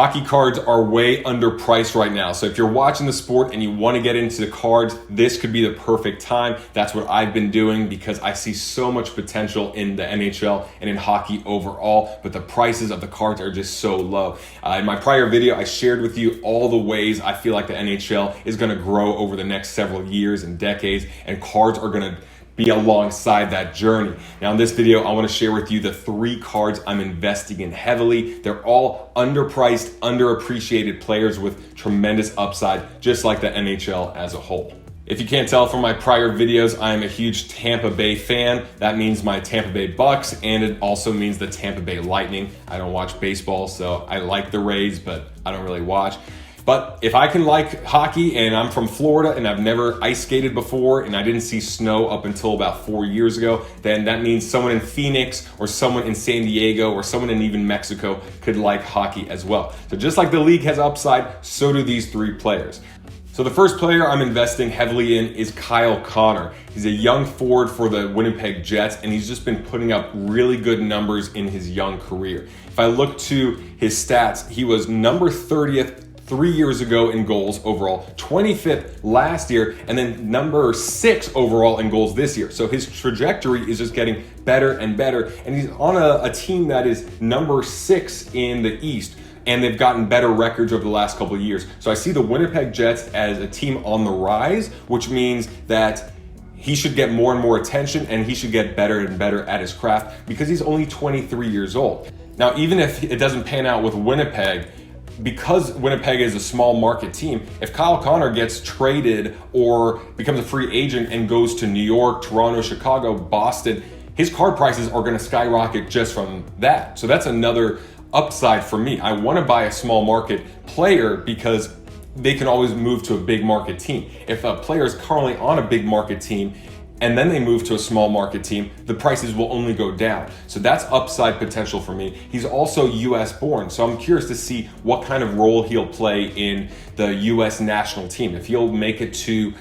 Hockey cards are way underpriced right now. So if you're watching the sport and you want to get into the cards, this could be the perfect time. That's what I've been doing because I see so much potential in the NHL and in hockey overall, but the prices of the cards are just so low. In my prior video, I shared with you all the ways I feel like the NHL is going to grow over the next several years and decades, and cards are going to be alongside that journey. Now in this video, I want to share with you the 3 cards I'm investing in heavily. They're all underpriced, underappreciated players with tremendous upside, just like the NHL as a whole. If you can't tell from my prior videos, I am a huge Tampa Bay fan. That means my Tampa Bay Bucs, and it also means the Tampa Bay Lightning. I don't watch baseball, so I like the Rays, but I don't really watch. But if I can like hockey and I'm from Florida and I've never ice skated before and I didn't see snow up until about 4 years ago, then that means someone in Phoenix or someone in San Diego or someone in even Mexico could like hockey as well. So just like the league has upside, so do these 3 players. So the first player I'm investing heavily in is Kyle Connor. He's a young forward for the Winnipeg Jets, and he's just been putting up really good numbers in his young career. If I look to his stats, he was number 30th 3 years ago in goals overall, 25th last year, and then number 6 overall in goals this year. So his trajectory is just getting better and better, and he's on a team that is number 6 in the East, and they've gotten better records over the last couple of years. So I see the Winnipeg Jets as a team on the rise, which means that he should get more and more attention, and he should get better and better at his craft because he's only 23 years old. Now, even if it doesn't pan out with Winnipeg, because Winnipeg is a small market team, if Kyle Connor gets traded or becomes a free agent and goes to New York, Toronto, Chicago, Boston, his card prices are going to skyrocket just from that. So that's another upside for me. I want to buy a small market player because they can always move to a big market team. If a player is currently on a big market team and then they move to a small market team, the prices will only go down. So that's upside potential for me. He's also US born, so I'm curious to see what kind of role he'll play in the US national team, if he'll make it to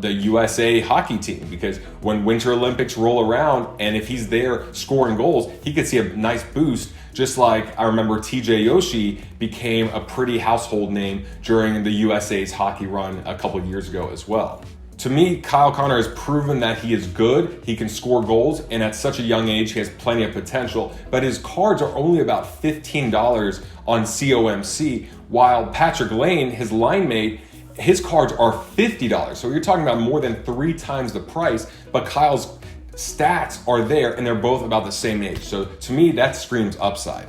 the USA hockey team, because when Winter Olympics roll around and if he's there scoring goals, he could see a nice boost, just like I remember TJ Oshie became a pretty household name during the USA's hockey run a couple of years ago as well. To me, Kyle Connor has proven that he is good, he can score goals, and at such a young age, he has plenty of potential, but his cards are only about $15 on COMC, while Patrick Lane, his line mate, his cards are $50. So you're talking about more than 3 times the price, but Kyle's stats are there, and they're both about the same age. So to me, that screams upside.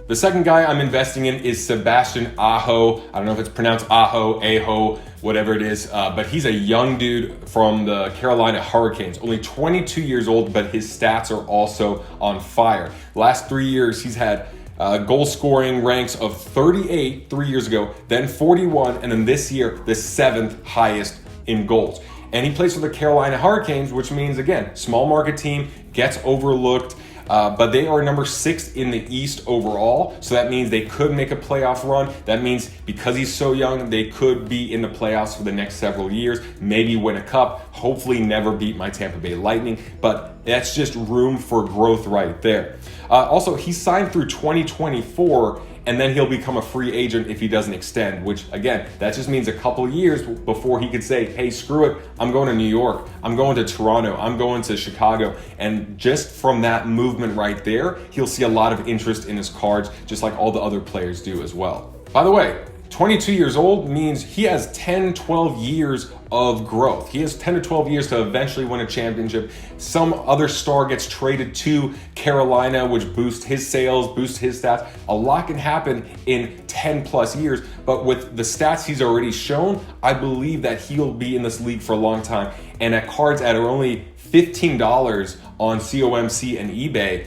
The second guy I'm investing in is Sebastian Aho. I don't know if it's pronounced Aho, whatever it is, but he's a young dude from the Carolina Hurricanes, only 22 years old, but his stats are also on fire. Last 3 years, he's had goal scoring ranks of 38 3 years ago, then 41, and then this year, the 7th highest in goals. And he plays for the Carolina Hurricanes, which means, again, small market team, gets overlooked, but they are number 6 in the East overall. So that means they could make a playoff run. That means because he's so young, they could be in the playoffs for the next several years, maybe win a cup, hopefully never beat my Tampa Bay Lightning, but that's just room for growth right there. Also, he signed through 2024, and then he'll become a free agent if he doesn't extend, which again, that just means a couple of years before he could say, hey, screw it, I'm going to New York, I'm going to Toronto, I'm going to Chicago. And just from that movement right there, he'll see a lot of interest in his cards, just like all the other players do as well. By the way, 22 years old means he has 10, 12 years of growth. He has 10 to 12 years to eventually win a championship. Some other star gets traded to Carolina, which boosts his sales, boosts his stats. A lot can happen in 10 plus years, but with the stats he's already shown, I believe that he'll be in this league for a long time. And at cards that are only $15 on COMC and eBay,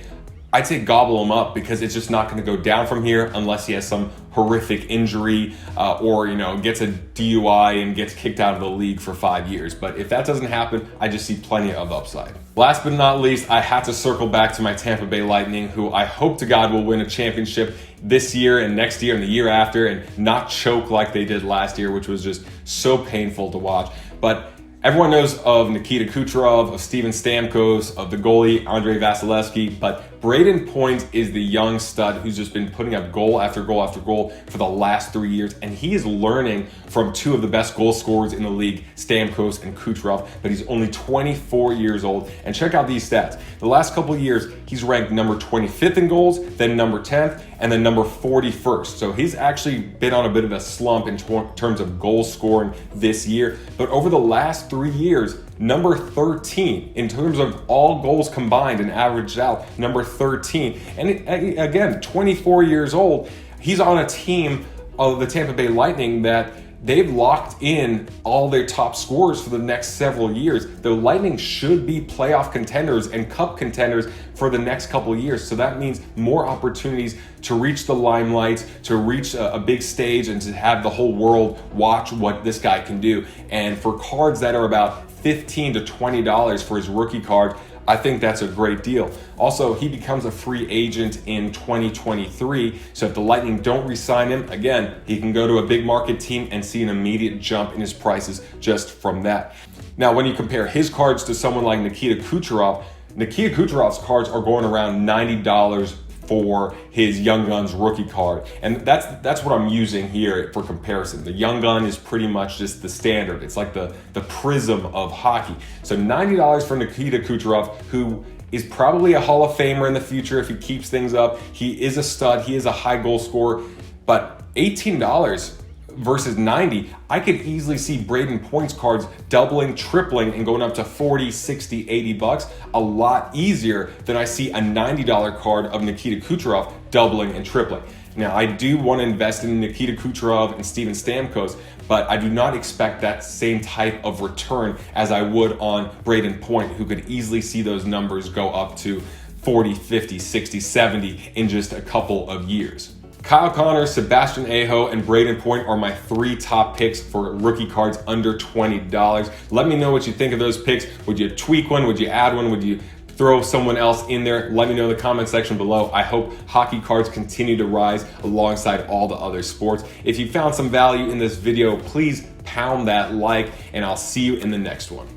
I'd say gobble him up because it's just not going to go down from here unless he has some horrific injury or gets a DUI and gets kicked out of the league for 5 years. But if that doesn't happen, I just see plenty of upside. Last but not least, I have to circle back to my Tampa Bay Lightning, who I hope to God will win a championship this year and next year and the year after and not choke like they did last year, which was just so painful to watch. But everyone knows of Nikita Kucherov, of Steven Stamkos, of the goalie Andrei Vasilevsky, but Brayden Point is the young stud who's just been putting up goal after goal after goal for the last 3 years, and he is learning from two of the best goal scorers in the league, Stamkos and Kucherov, but he's only 24 years old. And check out these stats. The last couple of years, he's ranked number 25th in goals, then number 10th, and then number 41st. So he's actually been on a bit of a slump in terms of goal scoring this year. But over the last 3 years, number 13 in terms of all goals combined and averaged out, number 13. And again, 24 years old, he's on a team of the Tampa Bay Lightning that they've locked in all their top scorers for the next several years. The Lightning should be playoff contenders and cup contenders for the next couple of years. So that means more opportunities to reach the limelight, to reach a big stage, and to have the whole world watch what this guy can do. And for cards that are about $15 to $20 for his rookie card, I think that's a great deal. Also, he becomes a free agent in 2023. So if the Lightning don't re-sign him, again, he can go to a big market team and see an immediate jump in his prices just from that. Now, when you compare his cards to someone like Nikita Kucherov's cards are going around $90 for his Young Guns rookie card. And that's what I'm using here for comparison. The Young Gun is pretty much just the standard. It's like the prism of hockey. So $90 for Nikita Kucherov, who is probably a Hall of Famer in the future if he keeps things up. He is a stud. He is a high goal scorer. But $18 versus $90, I could easily see Brayden Point's cards doubling, tripling, and going up to $40, $60, $80 a lot easier than I see a $90 card of Nikita Kucherov doubling and tripling. Now, I do want to invest in Nikita Kucherov and Steven Stamkos, but I do not expect that same type of return as I would on Brayden Point, who could easily see those numbers go up to 40, 50, 60, 70 in just a couple of years. Kyle Connor, Sebastian Aho, and Brayden Point are my 3 top picks for rookie cards under $20. Let me know what you think of those picks. Would you tweak one? Would you add one? Would you throw someone else in there? Let me know in the comment section below. I hope hockey cards continue to rise alongside all the other sports. If you found some value in this video, please pound that like, and I'll see you in the next one.